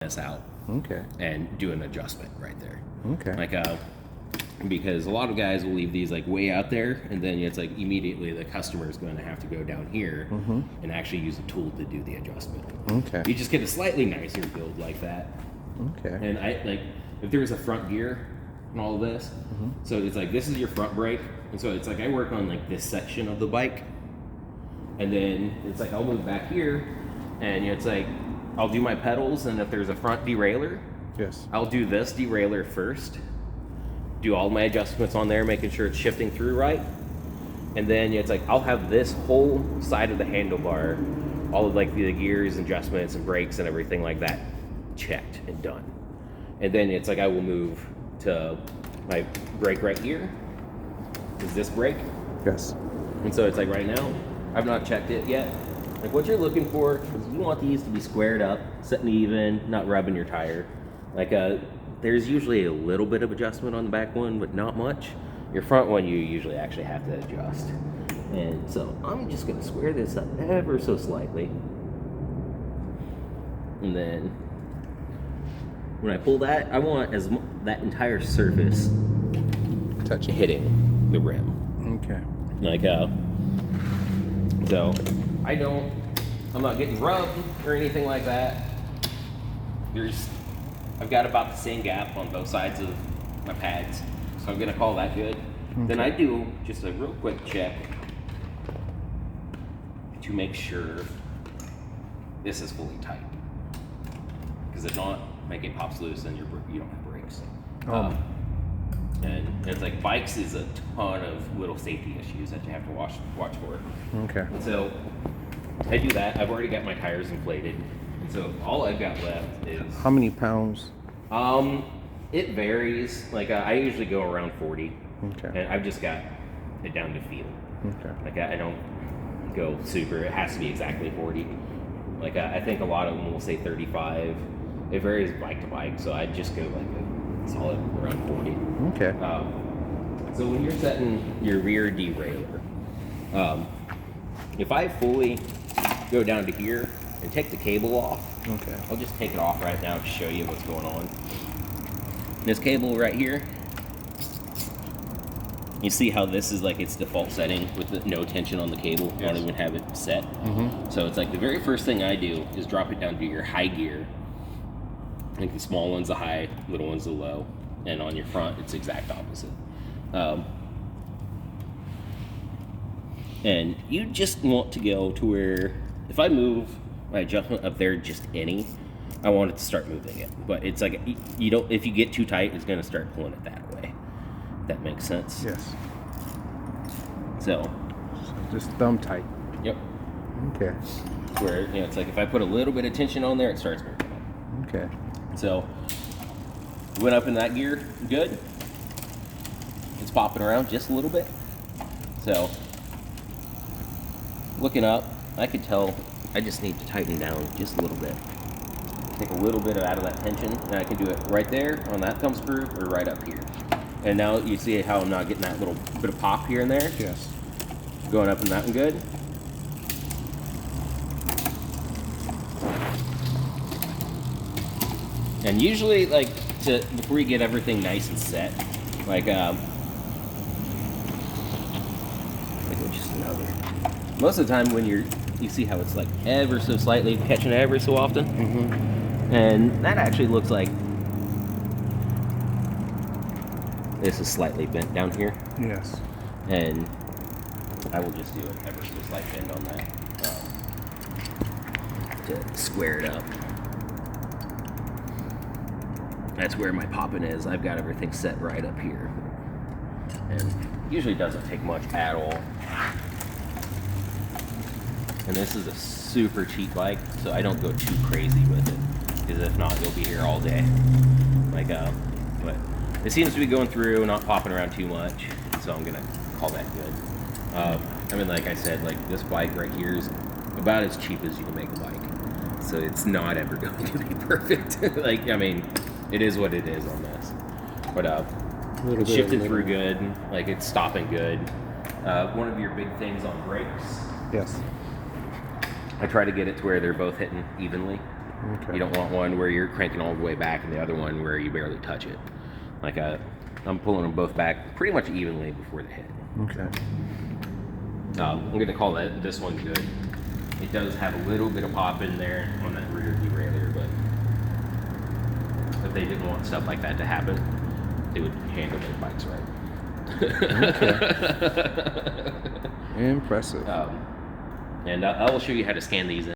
this out Okay. and do an adjustment right there. Okay. Like because a lot of guys will leave these like way out there, and then it's like immediately the customer is going to have to go down here and actually use a tool to do the adjustment. Okay. You just get a slightly nicer build like that. Okay. And I like if there was a front gear and all of this, so it's like this is your front brake, and so it's like I work on like this section of the bike, and then it's like I'll move back here, and it's like I'll do my pedals, and if there's a front derailleur, Yes. I'll do this derailleur first, do all my adjustments on there, making sure it's shifting through right, and then it's like I'll have this whole side of the handlebar, all of like the gears, adjustments, and brakes and everything like that checked and done. And then it's like I will move to my brake right here. Is this brake? Yes. And so it's like right now, I've not checked it yet. Like what you're looking for is you want these to be squared up, sitting even, not rubbing your tire. Like there's usually a little bit of adjustment on the back one, but not much. Your front one, you usually actually have to adjust. And so I'm just gonna square this up ever so slightly. And then when I pull that, I want that entire surface Touching. hitting the rim. Okay. Like so I'm not getting rubbed or anything like that. I've got about the same gap on both sides of my pads, so I'm gonna call that good. Okay. Then I do just a real quick check to make sure this is fully tight, because if not, like it pops loose and you don't have brakes. And it's like bikes is a ton of little safety issues that you have to watch for. Okay. And so I do that. I've already got my tires inflated, and so all I've got left is How many pounds? it varies. Like I usually go around 40, Okay. and I've just got it down to feel. Okay. Like I don't go super. It has to be exactly 40. Like I think a lot of them will say 35. It varies bike to bike, so I just go like a solid around 40. Okay. So when you're setting your rear derailleur, if I fully go down to here and take the cable off, Okay. I'll just take it off right now to show you what's going on. This cable right here, you see how this is like its default setting with no tension on the cable. I don't even have it set. So it's like the very first thing I do is drop it down to your high gear. Like the small one's the high, little one's the low, and on your front it's the exact opposite. And you just want to go to where if I move my adjustment up there just any, I want it to start moving it. But it's like you don't. If you get too tight, it's going to start pulling it that way. If that makes sense. Yes. So Just thumb tight. yep. Okay. Where it's like if I put a little bit of tension on there, it starts moving it. Okay. So went up in that gear, good. It's popping around just a little bit. So looking up, I could tell I just need to tighten down just a little bit. Take a little bit out of that tension, and I can do it right there on that thumb screw or right up here. And now you see how I'm not getting that little bit of pop here and there? Yes. Going up in that one good. And usually, like, before you get everything nice and set, like just another. Most of the time when you see how it's like ever so slightly catching it every so often, and that actually looks like this is slightly bent down here, Yes. and I will just do an ever so slight bend on that to square it up. That's where my popping is. I've got everything set right up here. And usually doesn't take much at all. And this is a super cheap bike, so I don't go too crazy with it. Because if not, you'll be here all day. Like, but it seems to be going through, not popping around too much. So I'm gonna call that good. I mean, like I said, like this bike right here is about as cheap as you can make a bike. So it's not ever going to be perfect. Like, I mean, it is what it is on this, but it's shifted through good, like it's stopping good. One of your big things on brakes, Yes. I try to get it to where they're both hitting evenly. Okay. You don't want one where you're cranking all the way back and the other one where you barely touch it. Like I'm pulling them both back pretty much evenly before they hit. Okay. I'm going to call this one good. It does have a little bit of pop in there on that rear derailleur, but if they didn't want stuff like that to happen, they would handle their bikes right. Okay. Impressive. And I will show you how to scan these in.